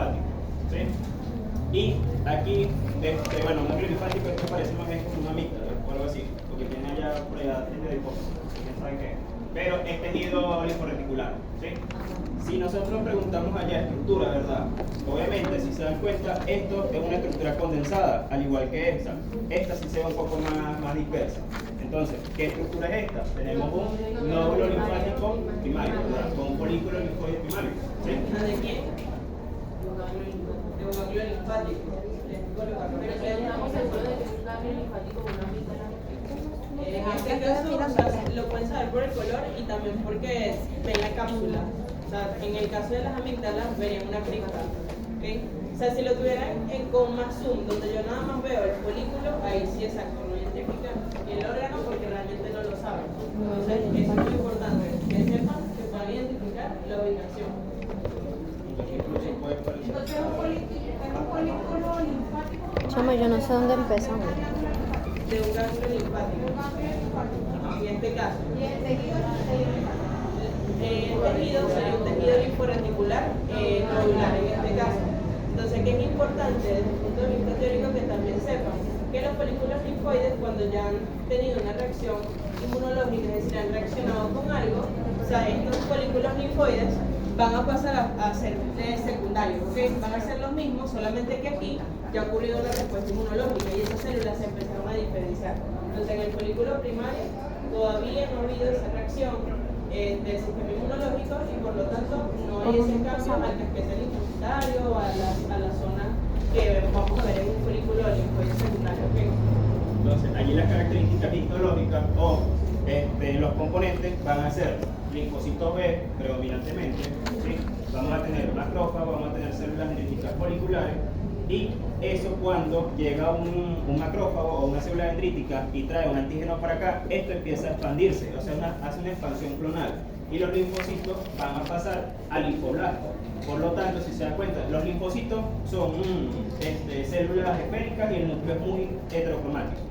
linfático, ¿sí? Y aquí, bueno, un núcleo linfático, esto parece más bien como una amígdala o algo así, porque tiene allá por allá de hipófisis, quién sabe qué. Pero es tejido linforeticular, ¿sí? Si nosotros preguntamos allá estructura, ¿verdad? Obviamente, si se dan cuenta, esto es una estructura condensada, al igual que esta. Esta sí se ve un poco más dispersa. Entonces, ¿qué estructura es esta? Tenemos un nódulo linfático primario, ¿verdad? Con un folículo linfoide primario, ¿sí? ¿De quién? De un ganglio linfático. Pero estamos seguros de que es un ganglio linfático con una amígdala. En este caso, o sea, lo pueden saber por el color y también porque ven la cápsula. O sea, en el caso de las amígdalas verían una cripta. ¿Okay? O sea, si lo tuvieran con más zoom, donde yo nada más veo el folículo, ahí sí exacto, no identifican el órgano porque realmente no lo saben. Entonces, eso es muy importante, que sepan que puedan identificar la ubicación. Incluso puede parecer. Entonces es un folículo linfático. Chama, yo no sé dónde empezamos. De un ganglio linfático. En este caso. Y el tejido linfático. El tejido sería un tejido linforeticular nodular en este caso. Entonces, ¿qué es importante desde el punto de vista teórico que también sepan? Que los folículos linfoides, cuando ya han tenido una reacción inmunológica, es decir, han reaccionado con algo, o sea, estos folículos linfoides van a pasar a ser secundarios, ¿ok? Van a ser los mismos, solamente que aquí ya ha ocurrido la respuesta inmunológica y esas células se empezaron a diferenciar. Entonces, en el folículo primario todavía no ha habido esa reacción del sistema inmunológico y por lo tanto no hay ese cambio al casquete linfocitario, a la zona que vamos a ver en un folículo linfoide secundario. ¿Okay? Entonces, allí las características histológicas o los componentes van a ser linfocitos B predominantemente, ¿sí? Vamos a tener macrófagos, vamos a tener células dendríticas foliculares y eso cuando llega un macrófago o una célula dendrítica y trae un antígeno para acá, esto empieza a expandirse, o sea, hace una expansión clonal y los linfocitos van a pasar al linfoblasto. Por lo tanto, si se da cuenta, los linfocitos son células esféricas y el núcleo es muy heterocromático.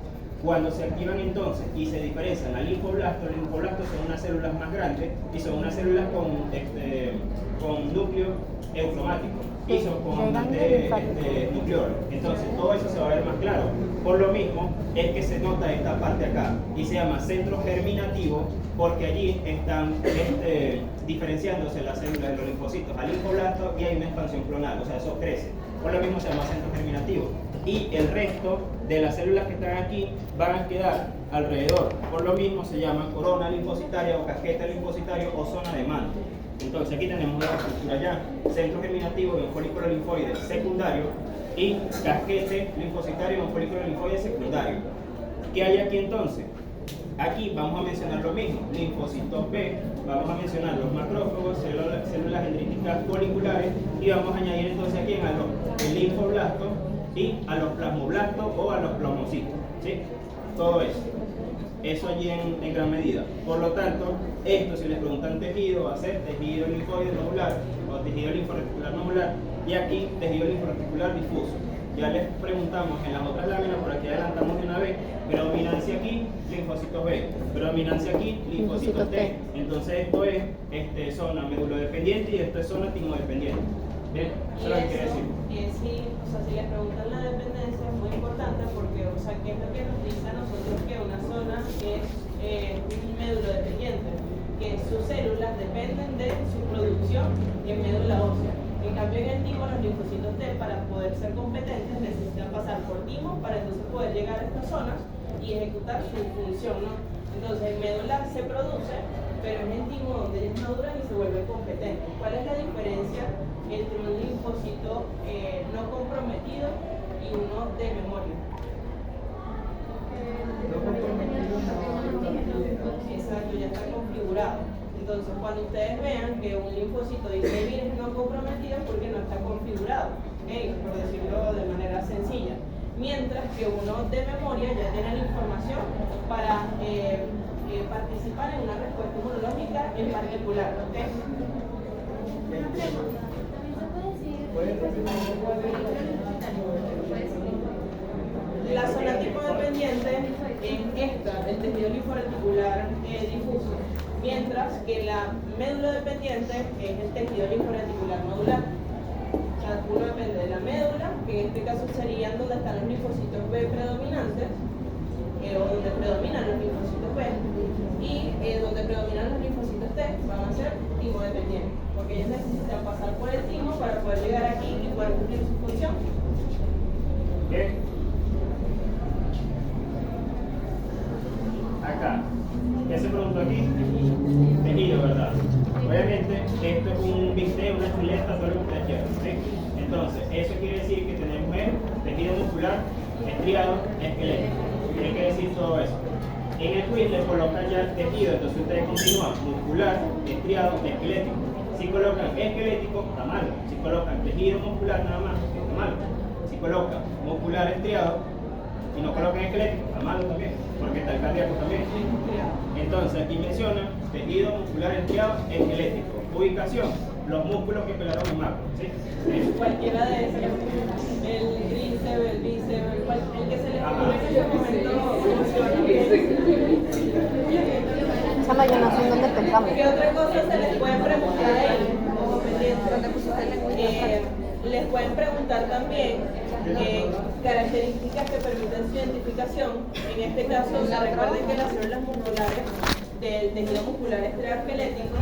Cuando se activan entonces y se diferencian al linfoblasto, los linfoblastos son unas células más grandes y son unas células con núcleo eucromático y son con nucleoles. Entonces todo eso se va a ver más claro. Por lo mismo es que se nota esta parte acá y se llama centro germinativo porque allí están diferenciándose las células de los linfocitos al linfoblasto y hay una expansión clonal, o sea, eso crece. Por lo mismo se llama centro germinativo. Y el resto de las células que están aquí van a quedar alrededor. Por lo mismo se llama corona linfocitaria o casquete linfocitario o zona de manto. Entonces aquí tenemos la estructura ya. Centro germinativo de un folículo linfoide secundario y casquete linfocitario de un folículo linfoide secundario. ¿Qué hay aquí entonces? Aquí vamos a mencionar lo mismo, linfocitos B, vamos a mencionar los macrófagos, células dendríticas foliculares y vamos a añadir entonces aquí el linfoblasto y a los plasmoblastos o a los plasmocitos, ¿sí? Todo eso. Eso allí en gran medida. Por lo tanto, esto si les preguntan tejido, va a ser tejido linfoide nodular o tejido linforeticular nodular y aquí tejido linforeticular difuso. Ya les preguntamos en las otras láminas, por aquí adelantamos de una vez, predominancia aquí, linfocitos B, predominancia aquí, linfocitos T. Entonces esto es zona medulodependiente y esto es zona timodependiente. ¿Bien? Eso es lo que quiere decir. Si les preguntan la dependencia es muy importante porque, o sea, ¿qué es lo que nos dice a nosotros que una zona es un médulo dependiente? Que sus células dependen de su producción en médula ósea. En cambio, en el timo, los linfocitos T, para poder ser competentes, necesitan pasar por timo para entonces poder llegar a estas zonas y ejecutar su función, ¿no? Entonces, en médula se produce, pero es en timo donde ellos maduran y se vuelven competentes. ¿Cuál es la diferencia entre un linfocito no comprometido y uno de memoria? Exacto, ya está configurado. Entonces, cuando ustedes vean que un linfocito dice virgen no comprometido es porque no está configurado, por decirlo de manera sencilla. Mientras que uno de memoria ya tiene la información para participar en una respuesta inmunológica en particular. ¿Okay? La zona tipo dependiente es esta, el tejido linforeticular difuso, mientras que la médula dependiente es el tejido linforeticular nodular. O sea, uno en este caso serían donde están los linfocitos B predominantes, o donde predominan los linfocitos B, y donde predominan los linfocitos T van a ser timodependientes, porque ellos necesitan pasar por el timo para poder llegar aquí y poder cumplir su función. Bien. Acá. ¿Qué se preguntó aquí? Tejido, ¿verdad? Obviamente, esto es un bistec, una chuleta, todo lo que ustedes quieran, ¿sí? Entonces, eso quiere decir que tenemos el tejido muscular, estriado, esquelético. Tiene que decir todo eso. En el quiz le colocan ya el tejido, entonces ustedes continúan muscular, estriado, esquelético. Si colocan esquelético, está mal. Si colocan tejido muscular nada más, está mal. Si colocan muscular estriado y no colocan esquelético, está mal también, porque está el cardíaco también. Entonces aquí menciona tejido muscular estriado, esquelético. Ubicación, los músculos que pelaron en macro, ¿sí? Cualquiera de esos, el tríceps, el bíceps, el que se les ocurre en ese momento funciona bien. Chama, yo no sé dónde pensamos. ¿Qué otra cosa se les puede preguntar a ellos? Ojo pendiente. Les pueden preguntar también características que permiten su identificación. En este caso, recuerden que las células musculares del tejido muscular esquelético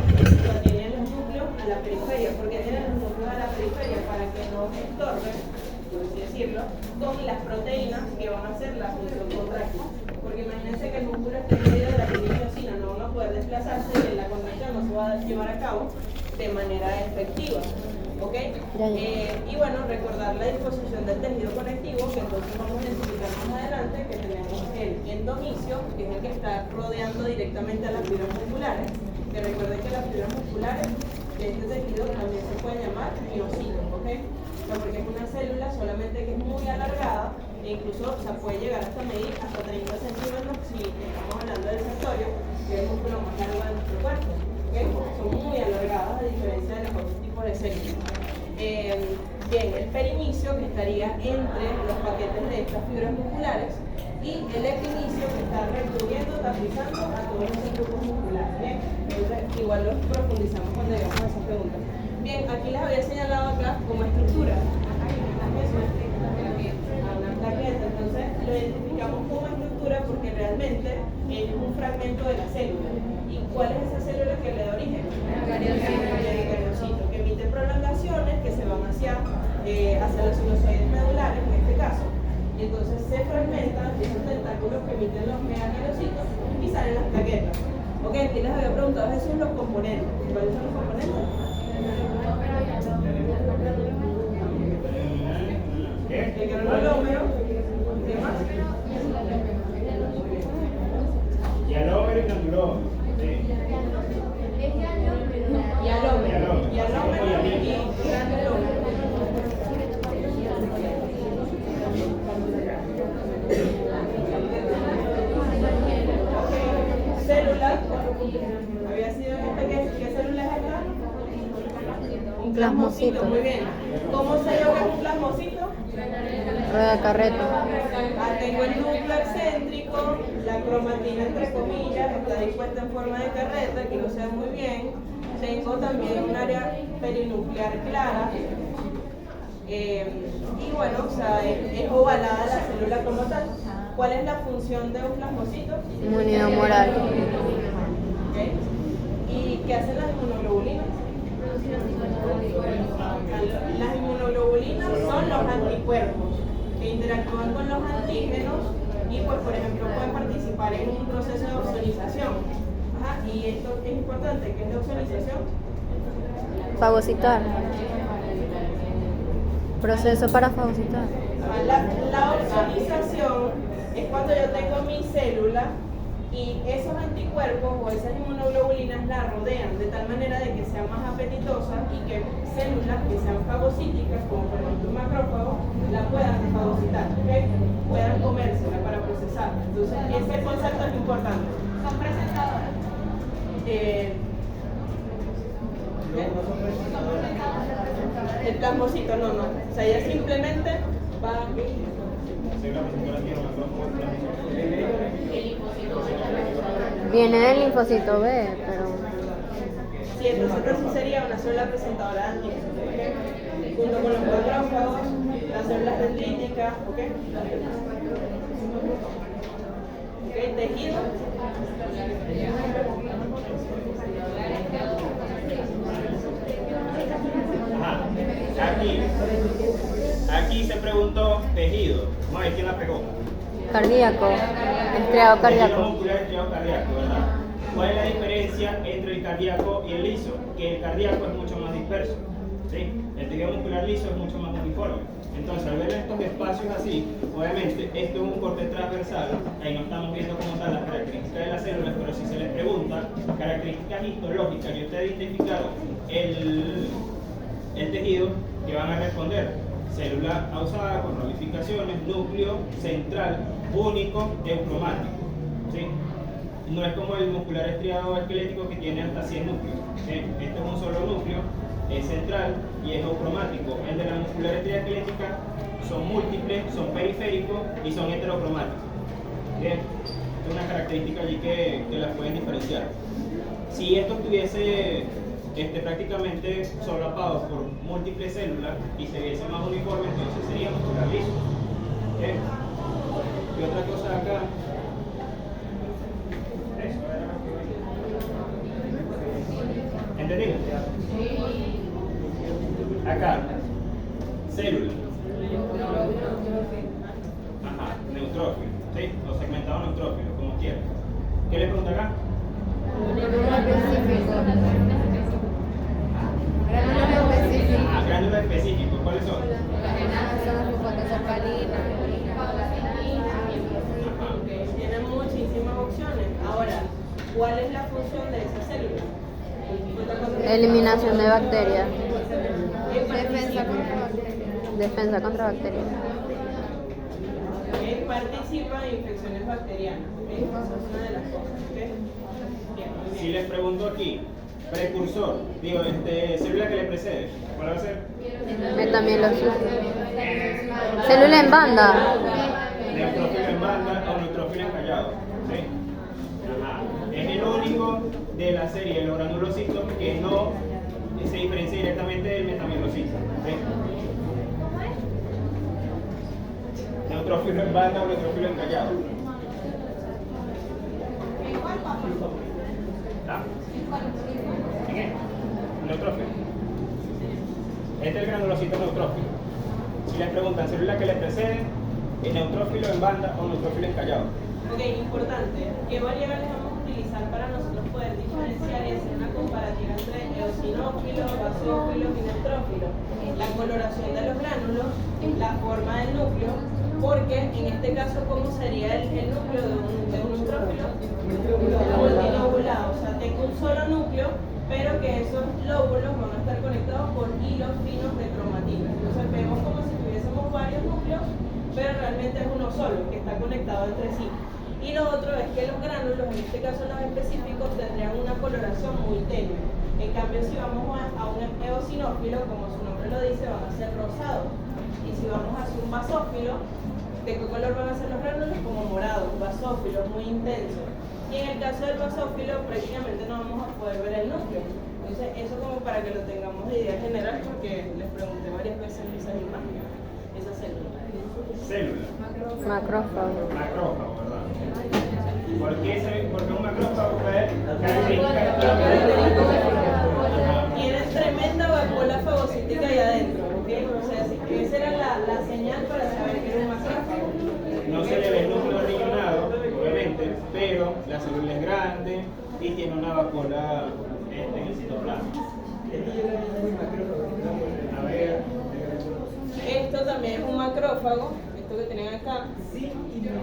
tienen los núcleos a la periferia. ¿Por qué tienen los núcleos a la periferia? Para que no estorben, por así decirlo, con las proteínas que van a hacer la función contráctil. Porque imagínense que el músculo está en medio de la miosina, no van a poder desplazarse y la contracción no se va a llevar a cabo de manera efectiva. ¿Ok? Y bueno, recordar la disposición del tejido conectivo, que entonces vamos a identificar más adelante que tenemos el endomisio, que es el que está rodeando directamente a las fibras musculares. Que recuerden que las fibras musculares de este tejido también se pueden llamar miocitos, ¿ok? O sea, porque es una célula solamente que es muy alargada e incluso puede llegar hasta medir hasta 30 centímetros si estamos hablando del sectorio, que es el músculo más largo de nuestro cuerpo. ¿Okay? Son muy alargadas a diferencia de los otros tipos de células. Bien, el perinecio, que estaría entre los paquetes de estas fibras musculares, y el epinicio, que está recubriendo, tapizando a todos esos grupos musculares. Bien, entonces igual los profundizamos cuando llegamos a esas preguntas. Bien, aquí les había señalado acá como estructura. Una plaqueta, entonces lo identificamos como estructura porque realmente es un fragmento de la célula. ¿Y cuál es esa célula que le da origen? El cariocito, que emite prolongaciones que se van hacia los sinusoides medulares, en este caso. Y entonces se fragmentan esos tentáculos que emiten los megacariocitos y salen las plaquetas. Ok, aquí les había preguntado esos son los componentes. ¿Cuáles son los componentes? El granulómero, ¿qué más? Y alómero y granulómero. Sí. Y alómero y granulómero. Célula, había sido ¿qué célula es esta? Un plasmocito, muy bien. ¿Cómo sé yo que es un plasmocito? Rueda de carreta. Tengo el núcleo excéntrico, la cromatina entre comillas, está dispuesta en forma de carreta, aquí no se ve muy bien. Tengo también un área perinuclear clara. Y bueno, o sea, es ovalada la célula como tal. ¿Cuál es la función de un plasmocito? Inmunidad moral. ¿Okay? ¿Y qué hacen las inmunoglobulinas? Las inmunoglobulinas son los anticuerpos que interactúan con los antígenos y pues por ejemplo pueden participar en un proceso de ozonización. Ajá, y esto es importante, ¿qué es la ozonización? Fagocitar. Proceso para fagocitar. La ozonización es cuando yo tengo mi célula y esos anticuerpos o esas inmunoglobulinas la rodean de tal manera de que sean más apetitosas y que células que sean fagocíticas, como por ejemplo un macrófago, la puedan fagocitar, ¿okay? Puedan comérsela para procesarla. Entonces, ese concepto es importante. Son presentadoras. El plasmocito, no. O sea, ella simplemente va. Viene del linfocito B, pero... Sí, entonces sí sería una célula presentadora de antígenos, ¿okay? Junto con los macrófagos, las células del célula, ¿ok? ¿Ok? Tejido. Ajá. Aquí se preguntó tejido. No, es quien la pegó. Cardíaco. Estriado Tejido cardíaco. muscular estriado cardíaco, ¿verdad? ¿Cuál es la diferencia entre el cardíaco y el liso? Que el cardíaco es mucho más disperso, ¿sí? El tejido muscular liso es mucho más uniforme. Entonces, al ver estos espacios así, obviamente, esto es un corte transversal, ahí no estamos viendo como tal las características de las células, pero si se les pregunta características histológicas y ustedes identificaron el tejido, que van a responder: célula ausada con ramificaciones, núcleo central, único, eucromático, ¿sí? No es como el muscular estriado esquelético que tiene hasta 100 núcleos, ¿sí? Este es un solo núcleo, es central y es eucromático. El de la muscular estriada esquelética son múltiples, son periféricos y son heterocromáticos. Bien, es una característica allí que las pueden diferenciar. Si esto estuviese prácticamente solapado por múltiples células y se viese más uniforme, entonces sería muscular liso. Bien. Y otra cosa acá. Eso era lo que ¿entendimos? Acá, célula. Ajá, neutrófilo, ¿sí? O segmentado neutrófilo, como quieran. ¿Qué le pregunta acá? Ah, gránulos específicos, ¿cuáles son? Ajá. Tienen muchísimas opciones. Ahora, ¿cuál es la función de esa célula? Eliminación de bacterias. Defensa contra bacterias. Defensa contra bacterias. Participa en infecciones bacterianas. ¿Okay? Esa es una de las cosas. ¿Okay? Bien, muy bien. Si les pregunto aquí, precursor, digo, célula que le precede, ¿cuál va a ser? Metamielosis. Célula en banda. Neutrófilo en banda o neutrófilo encallado, ¿sí? Ajá. Es el único de la serie de los granulocitos que no se diferencia directamente del metamielocito, ¿sí? Neutrófilo en banda o neutrófilo encallado. ¿Está? ¿En qué? Neutrófilo. Este es el granulocito neutrófilo. Si les preguntan célula que le precede, ¿es neutrófilo en banda o neutrófilo encallado? Ok, importante. ¿Qué variables vamos a utilizar para nosotros poder diferenciar y hacer una comparativa entre eosinófilos, basófilos y neutrófilos? La coloración de los gránulos, la forma del núcleo, porque en este caso, ¿cómo sería el núcleo de un neutrófilo? Multilobulado, o sea, tengo un solo núcleo, pero que esos lóbulos van a estar conectados por hilos finos de cromatina. Entonces vemos como si tuviésemos varios núcleos, pero realmente es uno solo, que está conectado entre sí. Y lo otro es que los gránulos, en este caso los específicos, tendrían una coloración muy tenue. En cambio, si vamos a un eosinófilo, como su nombre lo dice, van a ser rosados. Y si vamos hacia un basófilo, ¿de qué color van a ser los gránulos? Como morados, basófilos, muy intensos. Y en el caso del basófilo, prácticamente no vamos a poder ver el núcleo. Entonces, eso como para que lo tengamos de idea general, porque les pregunté varias veces en esas imágenes, esa célula. Célula. Macrófago. Macrófago, ¿verdad? ¿Por qué un macrófago es característica? Tiene tremenda vacuola fagocítica ahí adentro, ¿ok? O sea, esa era la señal para saber que era un macrófago. No se le ve el núcleo riñonado, obviamente, pero la célula es grande y tiene una vacuola en el citoplasma. A ver. Esto también es un macrófago, esto que tienen acá.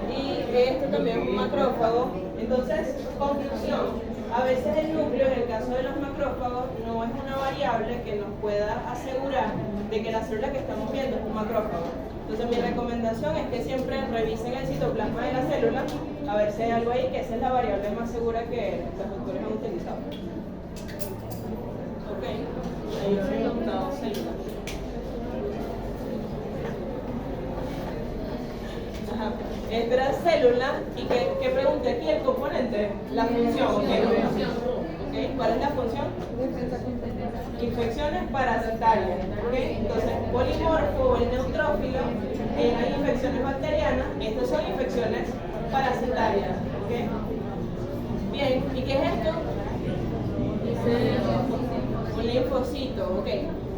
Y esto también es un macrófago. Entonces, conclusión, a veces el núcleo, en el caso de los macrófagos, no es una variable que nos pueda asegurar de que la célula que estamos viendo es un macrófago. Entonces, mi recomendación es que siempre revisen el citoplasma de la célula a ver si hay algo ahí, que esa es la variable más segura que los doctores han utilizado. Ok, ahí se han notado células. Ajá. Esta era célula, y ¿qué pregunté aquí? El componente, la función, ¿ok? ¿Ok? ¿Cuál es la función? infecciones parasitarias, ¿ok? Entonces, polimorfo o el neutrófilo, hay infecciones bacterianas, estas son infecciones parasitarias, ¿ok? Bien, ¿y qué es esto? Un linfocito, ¿ok?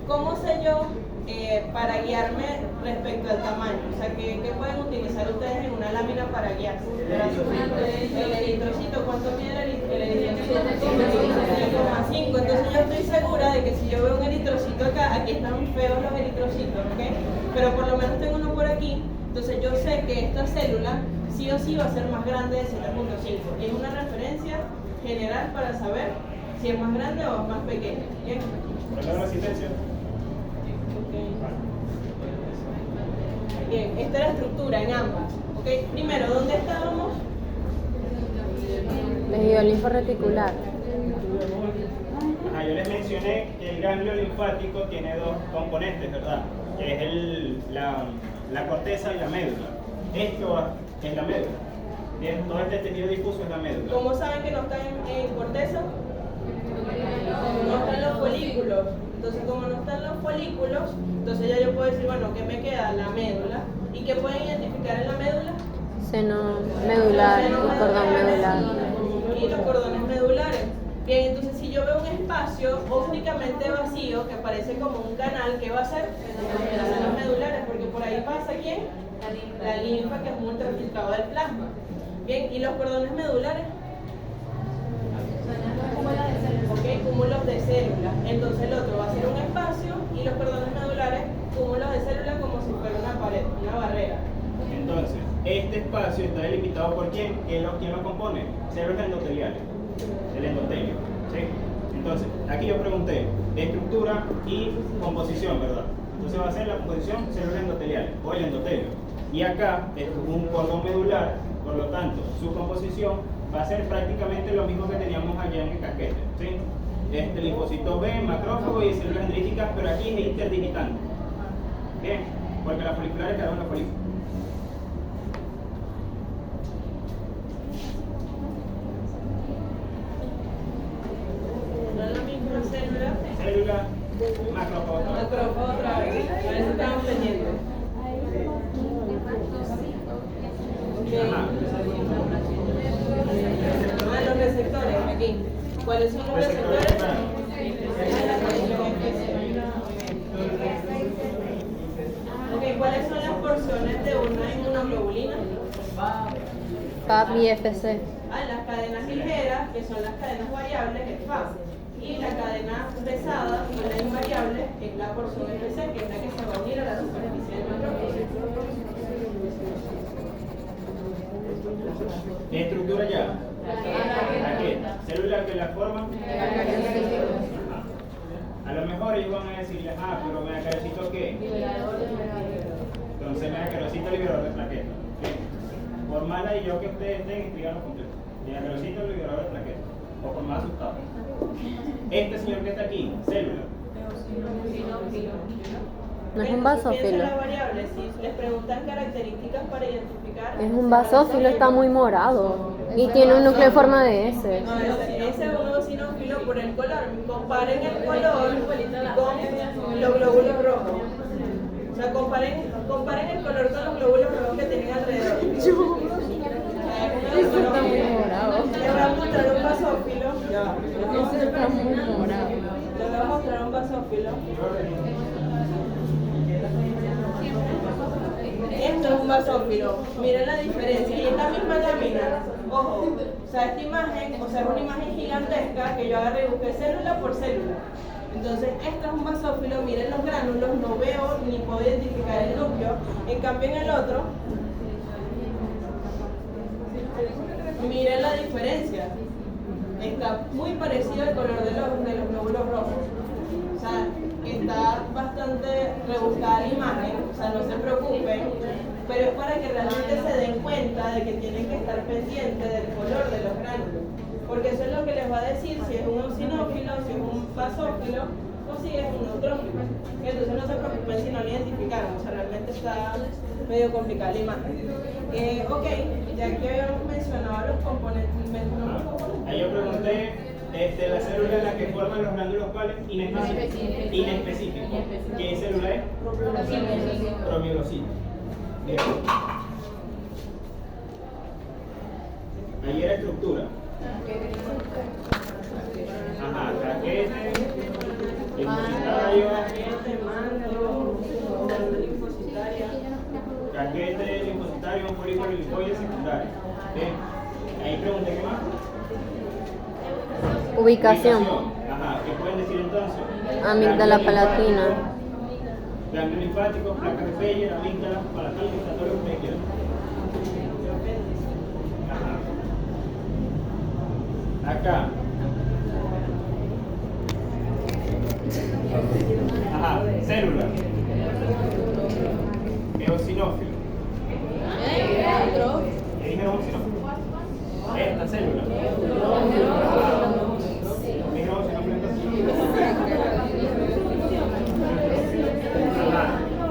¿Cómo sé yo para guiarme respecto al tamaño? O sea, ¿qué pueden utilizar ustedes en una lámina para guiarse? El eritrocito, ¿cuánto mide el eritrocito? 5,5. Entonces yo estoy segura de que si yo veo un eritrocito acá, aquí están feos los eritrocitos, ¿ok? Pero por lo menos tengo uno por aquí, entonces yo sé que esta célula sí o sí va a ser más grande de 7,5. Y es una referencia general para saber si es más grande o es más pequeño. ¿Bien? ¿Recuerda la asistencia? Bien, esta es la estructura en ambas. ¿Okay? Primero, ¿dónde estábamos? Tejido linforreticular. Ajá, yo les mencioné que el ganglio linfático tiene dos componentes, ¿verdad? Que es la corteza y la médula. Esto es la médula. Bien, todo este tejido difuso es la médula. ¿Cómo saben que no está en corteza? No están los folículos. Entonces, como no están los folículos, entonces ya yo puedo decir, bueno, ¿qué me queda? La médula. ¿Y qué pueden identificar en la médula? Seno medular y cordón medular. Y los cordones medulares. Bien, entonces si yo veo un espacio ópticamente vacío que parece como un canal, ¿qué va a ser? Las senos medulares, porque por ahí pasa ¿quién? La linfa, que es un ultrafiltrado del plasma. Bien, ¿y los cordones medulares? Ok, cúmulos de células. Entonces el otro va a ser un espacio y los cordones medulares, cúmulos de células como si fuera una pared, una barrera. Entonces, este espacio está delimitado por quién, ¿quién lo compone? Células endoteliales, el endotelio, ¿sí? Entonces, aquí yo pregunté estructura y composición, ¿verdad? Entonces va a ser la composición células endoteliales o el endotelio. Y acá es un cordón medular, por lo tanto, su composición va a ser prácticamente lo mismo que teníamos allá en el casquete, ¿sí? Linfocito B, macrófago y células dendríticas, pero aquí es interdigitante. Bien, porque las foliculares quedaron las folículas. No es la misma célula. Célula, macrófago. Macrófago otra vez. A ver si estamos pendientes. Ajá. Los receptores, aquí. ¿Cuáles son los receptores? Ok, ¿cuáles son las porciones de una inmunoglobulina? PAP y FC. Las cadenas ligeras, que son las cadenas variables, es FAB. Y la cadena pesada, que es la invariable, es la porción FC, que es la que se va a unir a la superficie del macrófago. Estructura ya. Aquí. Células que la forman. A lo mejor ellos van a decirle, pero megacarocito ¿qué? Entonces megacarocito liberador de plaquetas. Por mala y yo que ustedes estén, escribanlo completo. Megacarocito liberador de plaquetas. O por más asustado. Este señor que está aquí, célula. No es un basófilo. Piensa la variable, si les preguntan características para identificar. Es un basófilo, está muy morado. Y tiene un núcleo en forma de S. No, ese es un eosinófilo por el color. Comparen el color con los glóbulos rojos. O sea, comparen el color con los glóbulos rojos que tienen alrededor. Eso está muy morado. Les voy a mostrar un basófilo. Eso está muy morado. Les voy a mostrar un basófilo. Esto es un basófilo, miren la diferencia. Y esta misma lámina, ojo, o sea, esta imagen, o sea, es una imagen gigantesca que yo agarré y busqué célula por célula. Entonces, esto es un basófilo, miren los gránulos, no veo ni puedo identificar el núcleo. En cambio, en el otro, miren la diferencia. Está muy parecido al color de los glóbulos rojos. O sea, está bastante rebuscada la imagen, o sea, no se preocupen, pero es para que realmente se den cuenta de que tienen que estar pendientes del color de los gránulos, porque eso es lo que les va a decir si es un eosinófilo, si es un basófilo o si es un neutrófilo. Entonces no se preocupen si no lo identificaron, o sea, realmente está medio complicada la imagen. Ok, ya que habíamos mencionado los componentes, Ahí yo pregunté La célula es la que forman los glándulos cuales inespecíficos. ¿Qué célula es? Promielocito. Bien. Ahí era estructura. Ajá, caquete, linfocitario, caquete, linfocitario, un folículo linfoide secundario. Bien. Ahí pregunté qué más. Ubicación. Ajá, ¿qué pueden decir entonces? Amígdala palatina. Ganglio linfático, placas de Peyer, amígdala, palatina, todo lo que ustedes quieran. Ajá. Acá. Ajá, célula. Eosinófilo. ¿Qué dijeron eosinófilo? Esta célula.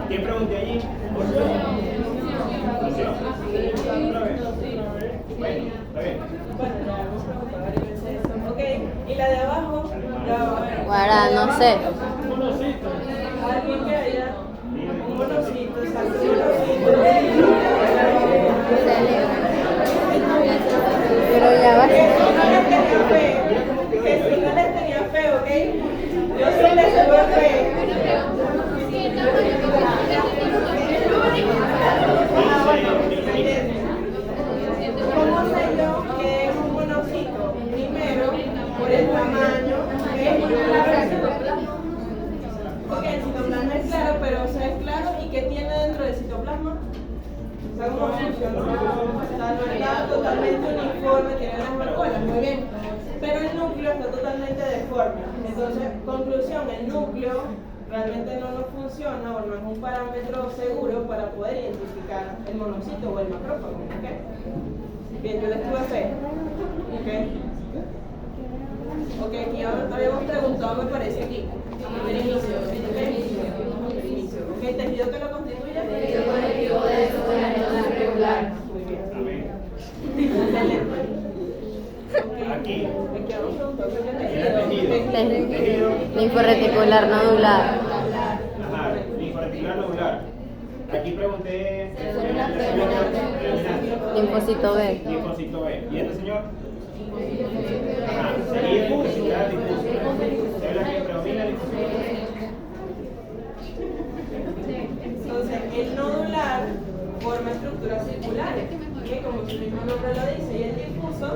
¿Qué pregunté allí? Bueno, está bien. Ok, y la de abajo, Guará, no sé. alguien que haya un monocito, exacto, un Pero ya va. que si no les tenía fe, ¿ok? Yo sí les tuve fe. ¿Cómo sé yo que es un monocito? Primero, por el tamaño, ¿ok? Ok, el citoplasma es claro, pero o sea, es claro, ¿y qué tiene dentro del citoplasma? O sea, ¿cómo funciona? O sea, no está totalmente uniforme, tiene las vacuolas, muy bien. Pero el núcleo está totalmente deforme. Entonces, conclusión, el núcleo realmente no nos funciona o no es un parámetro seguro para poder identificar el monocito o el macrófago, ¿ok? Bien, yo les tuve fe, ¿ok? Ok, aquí habíamos preguntado, me parece aquí, el inicio, ¿ok? Ok, tejido que lo constituye. Tejido conectivo de regular. Muy bien. Excelente. Aquí. Aquí habíamos preguntado sobre el Tejido. Linforreticular nodular. Ajá, linforreticular nodular. Aquí pregunté. Linfocito B. Linfocito B. ¿Y este señor? Ajá, sería difusión. Célula que predomina linfocito B. Entonces, el nodular forma estructuras circulares, que como su mismo nombre lo dice, y el difuso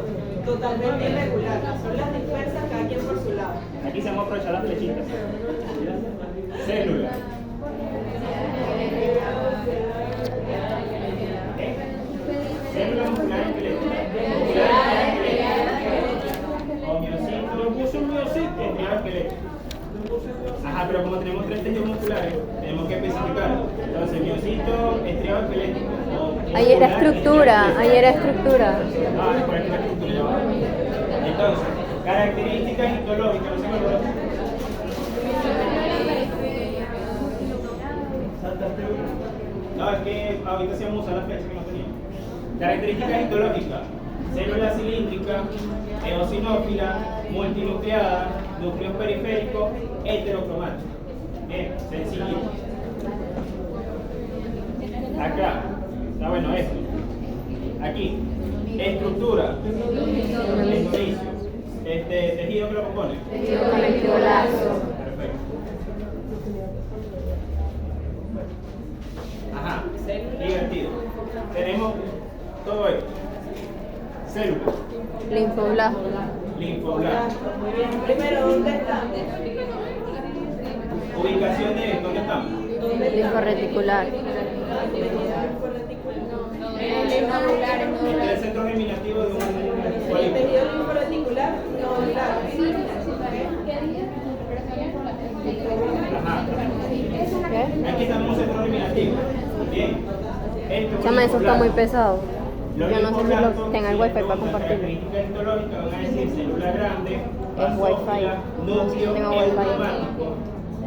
totalmente irregular. Son las dispersas, cada quien por su lado. Aquí se vamos a aprovechar las flechitas. Célula. Célula muscular esquelética. O miocito. Yo puse un miocito. Estriado esquelético. Ajá, pero como tenemos tres tejidos musculares, tenemos que especificar. Entonces, miocito, estriado esquelético. Ahí era estructura, ahí era estructura. Ah, por aquí la estructura ya va. Entonces, características histológicas, no se me olvidó. No, es que ahorita sí vamos a usar la flecha que no teníamos. Características histológicas. Célula cilíndrica, eosinófila, multinucleada, núcleo periférico, heterocromático. Bien, sencillito. Acá, está bueno esto. Aquí, estructura, ejercicio. Tejido que lo compone. Tejido conectivo lazo. Perfecto. Ajá, divertido. Tenemos todo esto. Célula, Linfoblasto. linfoblasto. Muy bien. Primero, ¿dónde están? Ubicación de esto, ¿dónde estamos? Linforreticular. Este es el centro germinativo de un El folículo. tejido linforeticular nodular. Ajá. ¿Qué? Aquí estamos en un centro germinativo. Bien. Chama, eso está muy pesado. Los Yo no sé si linfoblastos, lo tenga el wifi para preguntan compartirlo. características histológicas, van a decir célula grande, Es basófila, wifi. núcleo, Tengo wifi. eurocromático.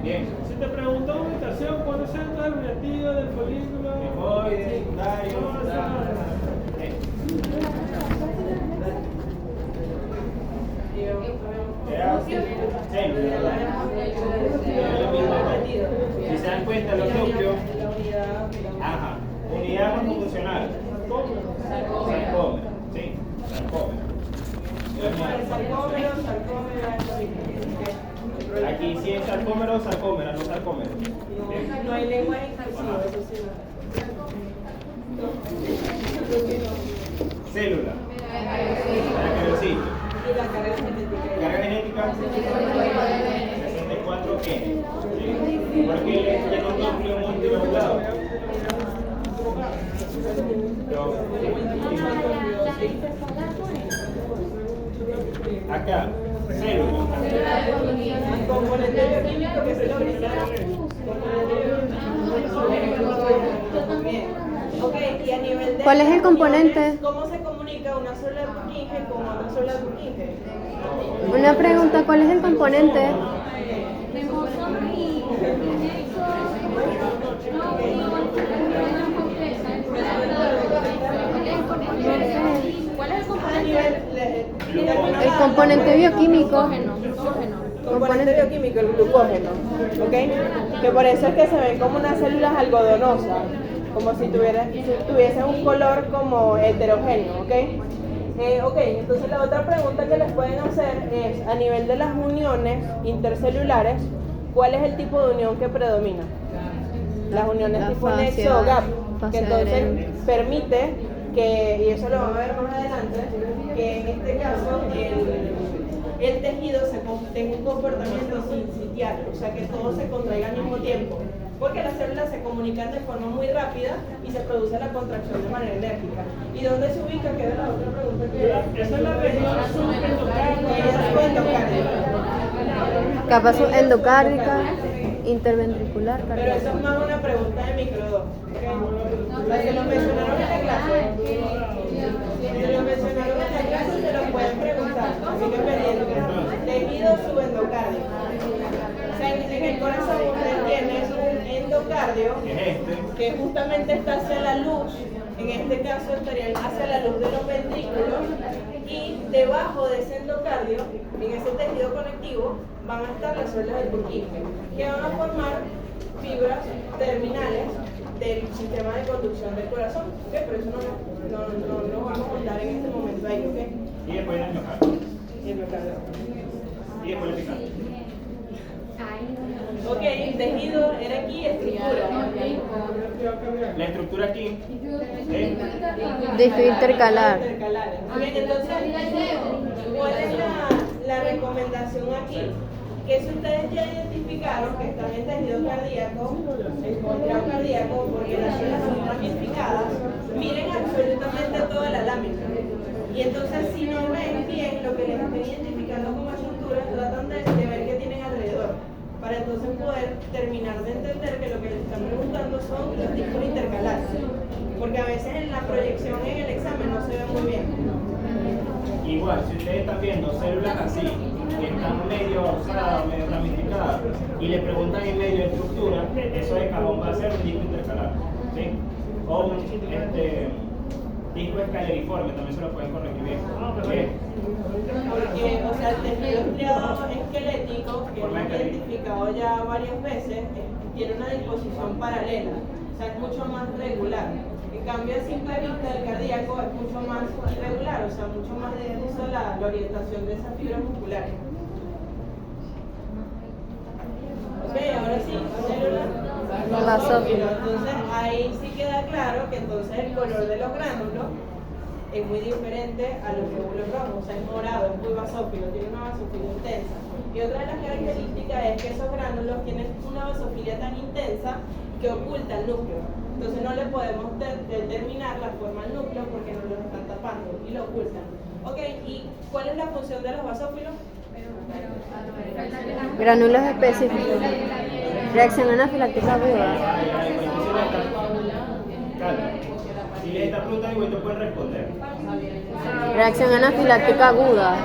Bien. Si te preguntó ubicación, ¿cuál es el centro germinativo del folículo? Linfoide, secundario, Célula. Si se dan cuenta, los núcleos. Ajá. Unidad funcional. Sarcómero. Sí, sarcómero. Aquí sí es sarcómero o sarcómera, no sarcómero. No hay lenguaje inclusivo, eso sí. Célula. Caracterocito. Y la carga genética. Carga genética 64N. ¿Sí? Porque tiene un núcleo multiloculado. Acá, célula. Componente bioquímico que se lo Bien. Ok, y a nivel de ¿Cuál es el componente? ¿Cómo se comunica una célula Purkinje con otra célula Purkinje? Una pregunta, ¿cuál es el componente? ¿Cuál es el A componente? nivel El componente bioquímico. componente bioquímico, el glucógeno, ¿ok? Que por eso es que se ven como unas células algodonosas, como si tuviesen un color como heterogéneo, ¿ok? Ok, entonces la otra pregunta que les pueden hacer es, a nivel de las uniones intercelulares, ¿cuál es el tipo de unión que predomina? Las uniones La tipo fascia- nexo o gap, fascia que entonces adherente. permite que, y eso lo vamos a ver más adelante, que en este caso el tejido tenga un comportamiento sincitial, o sea que todo se contraiga al mismo tiempo, porque las células se comunican de forma muy rápida y se produce la contracción de manera enérgica. ¿Y dónde se ubica? Que era la otra pregunta que era. Esa es la región subendocárdica. Ella es subendocardia. Capa endocárdica, interventricular, Pero eso cardíaca. es más una pregunta de microdón. ¿Okay? O sea, se lo mencionaron en la clase. Se lo mencionaron en la clase, se lo pueden preguntar. Así que pendiente. Tejido subendocárdico. O sea, en el corazón usted tiene un endocardio Es este. que justamente está hacia la luz. En este caso estaría hacia la luz de los ventrículos. Y debajo de ese endocardio, en ese tejido conectivo, van a estar las células del Purkinje, que van a formar fibras terminales del sistema de conducción del corazón. ¿Okay? Pero eso no lo vamos a contar en este momento ahí, ¿ok? Y después el endocardio. Y el endocardio. Y después el epicardio. Ok, tejido era aquí, estructura. La estructura aquí es Disco intercalar. Intercalares. Bien, entonces, ¿cuál es la recomendación aquí? Que si ustedes ya identificaron que están en tejido cardíaco, el contrato cardíaco, porque las células son ramificadas, miren absolutamente toda la lámina. Y entonces, si no ven bien lo que les estén identificando como estructura, tratan de ver qué tienen alrededor, para entonces poder terminar de entender que lo que les están preguntando son los discos intercalares. Porque a veces en la proyección en el examen no se ve muy bien. igual. Si ustedes están viendo células así, que están medio usadas, medio ramificadas, y le preguntan en medio de estructura, eso de cajón va a ser un disco intercalar. ¿Sí? O un disco escaleriforme, también se lo pueden corregir bien. ¿Sí? Porque, o sea, el tejido estriado esquelético, que hemos identificado ya varias veces, tiene una disposición paralela, o sea, es mucho más regular. En cambio, a simple vista, el cardíaco es mucho más irregular, o sea, mucho más difusa la orientación de esas fibras musculares. Ok, ahora sí, célula basófilo. Entonces, ahí sí queda claro que entonces el color de los gránulos es muy diferente a los glóbulos rojos, o sea, es morado, es muy basófilo, tiene una basofilia intensa. Y otra de las características es que esos gránulos tienen una basofilia tan intensa que oculta el núcleo. Entonces no le podemos determinar la forma del núcleo porque nos lo están tapando y lo ocultan. Ok, ¿y cuál es la función de los basófilos? Gránulos específicos. Reacción anafiláctica aguda. Calma. Si les está preguntando, igual te pueden responder. Reacción anafiláctica aguda.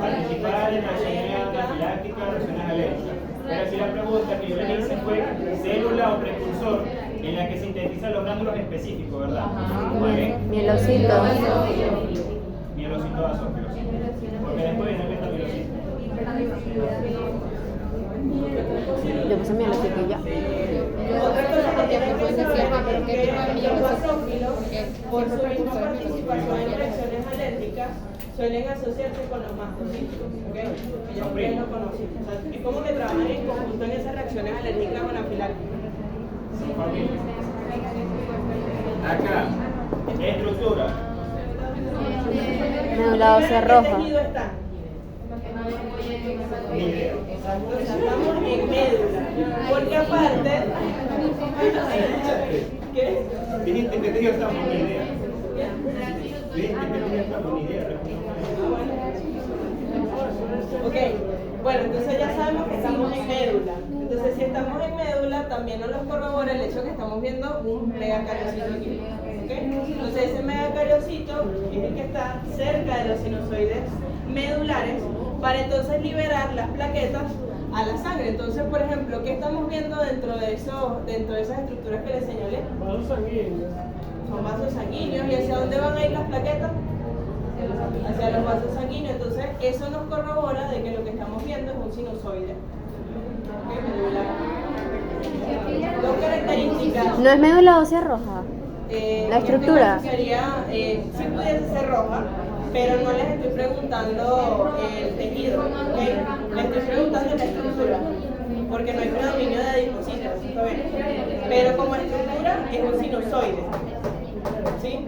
Participar en reacciones anafilácticas, reacciones alérgicas. Pero si la pregunta que yo le hice fue célula o precursor en la que sintetizan los gránulos específicos, ¿verdad? Muy bien. Mielocitos. Mielocito basófilo. Porque después viene el metamielocito. Yo puse mi elástico y ya. Otra cosa que tienen que saber es que los basófilos, por su misma participación en reacciones alérgicas, suelen asociarse con los mastocitos, ¿ok? Que ya ustedes lo conocen. O sea, es como que trabajan en conjunto en esas reacciones alérgicas anafilácticas. Acá, estructura. Médula ósea ¿En roja. qué tejido está? Ni idea. Exacto, o sea, estamos en médula. Porque aparte... ¿Qué? Dijiste que te estamos, ni idea. Dijiste que te estamos, ni idea. Ok, bueno, entonces ya sabemos que estamos en médula. Entonces, si estamos en médula, también nos lo corrobora el hecho que estamos viendo un megacariocito aquí. ¿Ok? Entonces, ese megacariocito es el que está cerca de los sinusoides medulares para entonces liberar las plaquetas a la sangre. Entonces, por ejemplo, ¿qué estamos viendo dentro de esas estructuras que les señalé? Vasos sanguíneos. Son vasos sanguíneos. ¿Y hacia dónde van a ir las plaquetas? Hacia los vasos sanguíneos. Entonces, eso nos corrobora de que lo que estamos viendo es un sinusoide. ¿Ok? Medular. Dos características. ¿No es médula ósea roja? La estructura. En este caso sería, si pudiese ser roja, pero no les estoy preguntando el tejido, ¿ok? Les estoy preguntando la estructura, porque no hay predominio de adipocitos, ¿está bien? Pero como estructura es un sinusoide, ¿sí?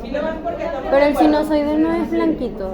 ¿Sí lo ven? Porque estamos Pero de el acuerdo. sinusoide no es blanquito.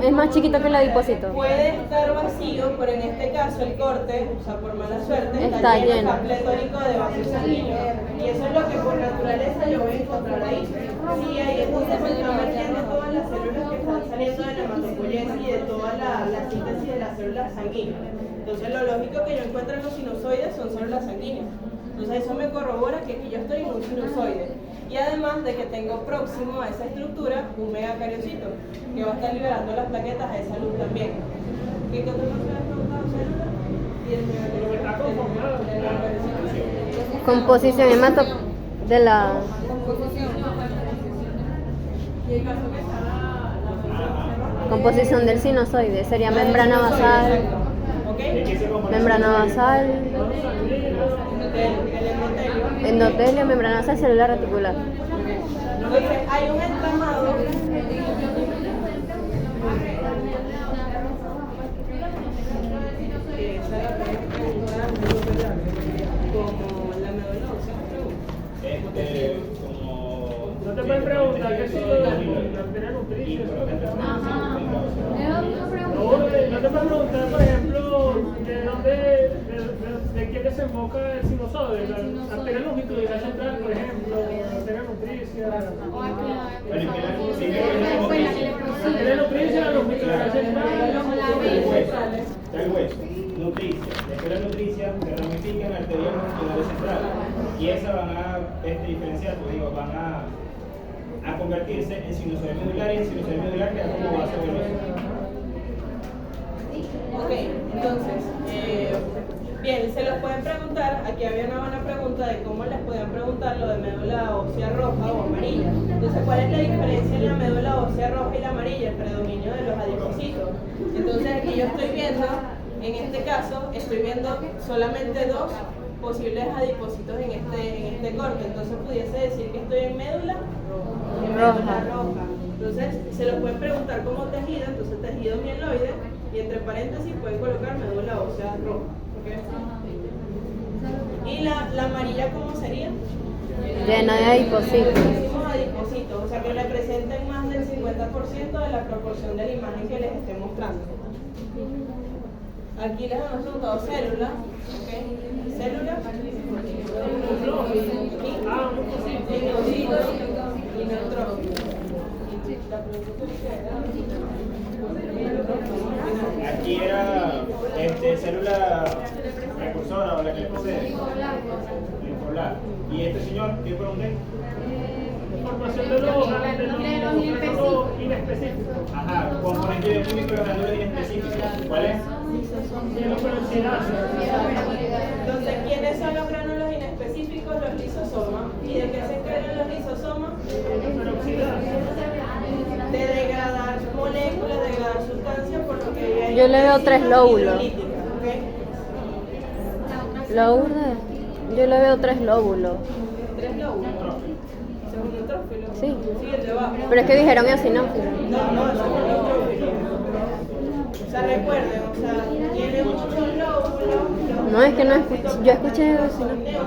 Es más chiquito que el adipocito. Puede estar vacío, pero en este caso el corte, o sea, por mala suerte, Está lleno. está pletórico de vasos sanguíneos. Y eso es lo que por naturaleza yo voy a encontrar ahí. Sí, ahí es donde se están vertiendo todas las células que están saliendo de la hematopoiesis y de toda la síntesis de las células sanguíneas. Entonces, lo lógico que yo encuentro en los sinusoides son células sanguíneas. Entonces, eso me corrobora que aquí yo estoy en un sinusoide. Y además de que tengo próximo a esa estructura un megacariocito que va a estar liberando las plaquetas a esa luz también. ¿Qué otra cosa me has preguntado, célula? Y el megacariocito. Está conformado. El megacariocito. Composición hemato de la Y el caso que está la composición del sinusoide sería membrana basal, Exacto. ¿Ok? ¿De qué se compone? membrana basal, El endotelio. endotelio, membrana basal, célula reticular. Entonces, hay un entramado. Esa es la pregunta como la médula ósea. Como... No te pueden preguntar qué es la arteria nutricia. No te pueden preguntar, por ejemplo, de quién desemboca el sinusoide, la arteria longitudinal central, por ejemplo, la arteria nutricia. La arteria nutricia, la longitudinal central. Está el hueso, nutricia. Después la nutricia se ramifica en arterias longitudinales centrales. Y esas van a diferenciar, pues digo, van a convertirse en sinusoide medular y en sinusoide medular queda como base venosa. Ok, entonces, bien, se los pueden preguntar. Aquí había una buena pregunta de cómo les podían preguntar lo de médula ósea roja o amarilla. Entonces, ¿cuál es la diferencia en la médula ósea roja y la amarilla? El predominio de los adipocitos. Entonces, aquí yo estoy viendo, en este caso, estoy viendo solamente dos posibles adipocitos en este corte. Entonces, pudiese decir que estoy en médula roja. Entonces, se los pueden preguntar como tejido, entonces tejido mieloide, y entre paréntesis pueden colocar médula ósea roja. ¿Okay? ¿Y la amarilla cómo sería? Llena de adipocitos. Muchísimos adipocitos, o sea que representen más del 50% de la proporción de la imagen que les esté mostrando. Aquí les hemos preguntado células, ¿ok? Células, linfocitos y neutrófilos. Aquí era célula precursora o la que le precede. Linfoblar. ¿Y este señor qué pregunté? Formación de los granos inespecíficos. Ajá, componente bioquímico de los granulos inespecíficos. ¿Cuál es? Entonces, ¿quiénes son los gránulos inespecíficos? Los lisosomas. ¿Y de qué se encargan los lisosomas? De degradar moléculas, de degradar sustancias, por lo que Yo le veo 3 lóbulos. hidrolítica, ¿ok? ¿Lourdes? Yo le veo 3 lóbulos. 3 lóbulos. Según el trófilo. Sí. Sí, el de abajo. Pero es que dijeron eosinófilo. No, no, eso es un trófilo. O sea, recuerden, o sea, tiene muchos lóbulos. No, es que no escuché. Yo escuché eosinófilo.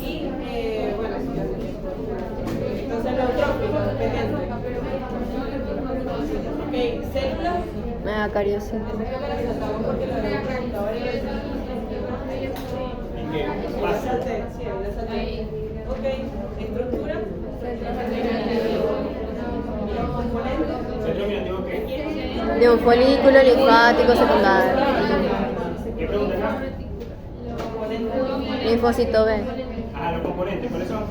Y, bueno, entonces los trófilos, pequeños. Ok, células. Me da cariosito. Esa que me la saltamos porque la había preguntado varias veces. ¿En qué? La Pasa. salté, sí, la salté. Ok, estructura. Y los componentes. Centro operativo, ¿qué? De un folículo linfático secundario. ¿Qué pregunta acá? Componentes. Linfocito B. Ajá, los componentes, ¿cuáles son?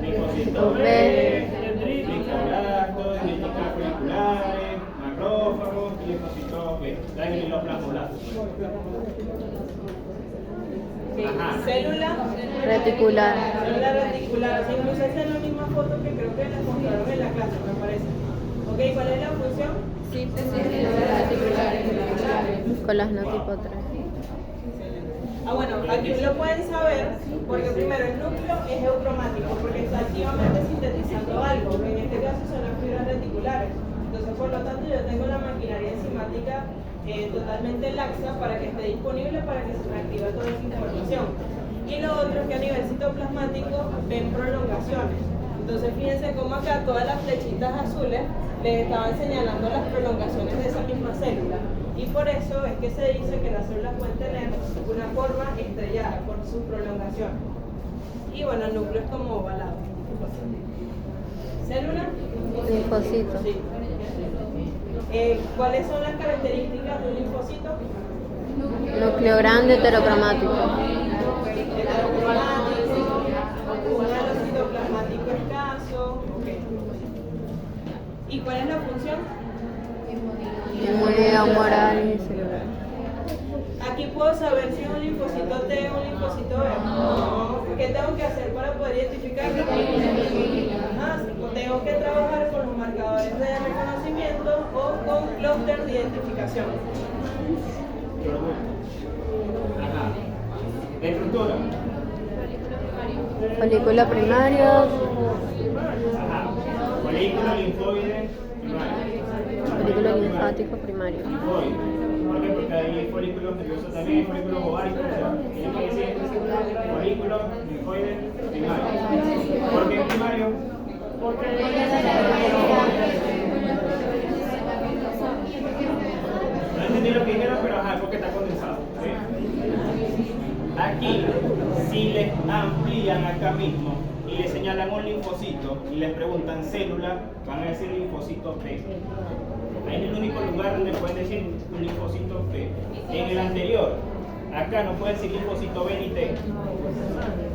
Linfocitos B, B. linfoblastos, dendríticas foliculares, macrófagos y linfocitos B. También los plasmoblastos. Ajá. Célula. Reticular. Célula reticular. Sí, incluso esa es la misma foto que creo que les mostraron en la clase, me parece. Ok, ¿cuál es la función? Colágeno tipo 3. Ah, bueno, aquí lo pueden saber porque primero el núcleo es eucromático porque está activamente sintetizando algo, que en este caso son las fibras reticulares. Entonces, por lo tanto, yo tengo la maquinaria enzimática totalmente laxa para que esté disponible para que se reactive toda esa información. Y lo otro es que a nivel citoplasmático ven prolongaciones. Entonces, fíjense cómo acá todas las flechitas azules les estaban señalando las prolongaciones de esa misma célula. Y por eso es que se dice que las células pueden tener una forma estrellada por su prolongación. Y bueno, el núcleo es como ovalado. ¿Célula? Linfocito. Sí. ¿Cuáles son las características de un linfocito? Núcleo grande heterocromático. Heterocromático, un halo citoplasmático escaso. Okay. ¿Y cuál es la función? Inmunidad humoral y celular. Aquí puedo saber si es un linfocito T o un linfocito B. ¿Qué tengo que hacer para poder identificarlo? Tengo que trabajar con los marcadores de reconocimiento o con clúster de identificación. Ajá. Estructura. Folículo primario. Ajá. Folículo linfoide primario. Folículo linfático primario. Linfoide. ¿Por qué? Porque hay folículos nerviosos también, hay folículos ováricos, o sea, tiene que decir folículo linfoide primario. ¿Por qué primario? Porque No entendí lo que dijeron, pero ajá, porque está condensado. ¿Sí? Aquí, si les amplían acá mismo y les señalan un linfocito y les preguntan célula, van a decir linfocito T. Ahí es el único lugar donde pueden decir un linfocito T. En el anterior, acá no pueden decir linfocito B ni T,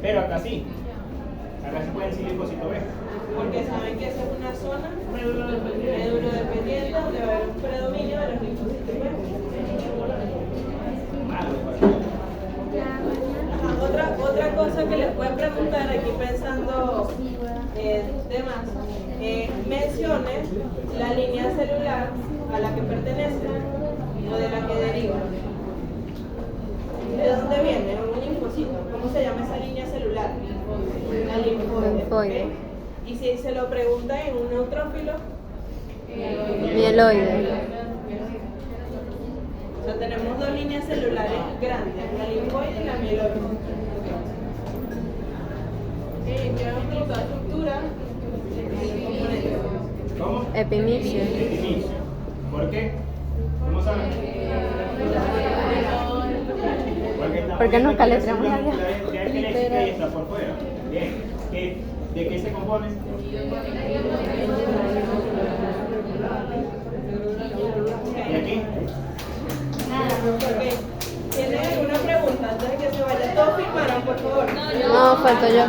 pero acá sí. Acá se puede decir linfocito B. Porque saben que esa es una zona médula dependiente donde va a haber un predominio de los linfocitos B. Otra cosa que les pueden preguntar aquí pensando demás, mencione la línea celular a la que pertenece o de la que deriva. ¿De dónde viene? Un linfocito. ¿Cómo se llama esa línea celular? Una linfoide. Linfoide. ¿Ok? Y si se lo preguntan en un neutrófilo, Mieloide. o sea, tenemos dos líneas celulares grandes, la linfoide y la mieloide. ¿Qué otra estructura? Componente. ¿Cómo? Epimixio. Epimixio. ¿Por qué? ¿Cómo saben? Porque nunca le traemos la vida. Y está por fuera. Bien. ¿De qué se compone? ¿Y aquí? Ok. ¿Tienen alguna pregunta antes de que se vayan? Todos firmaron, por favor. No, falto yo.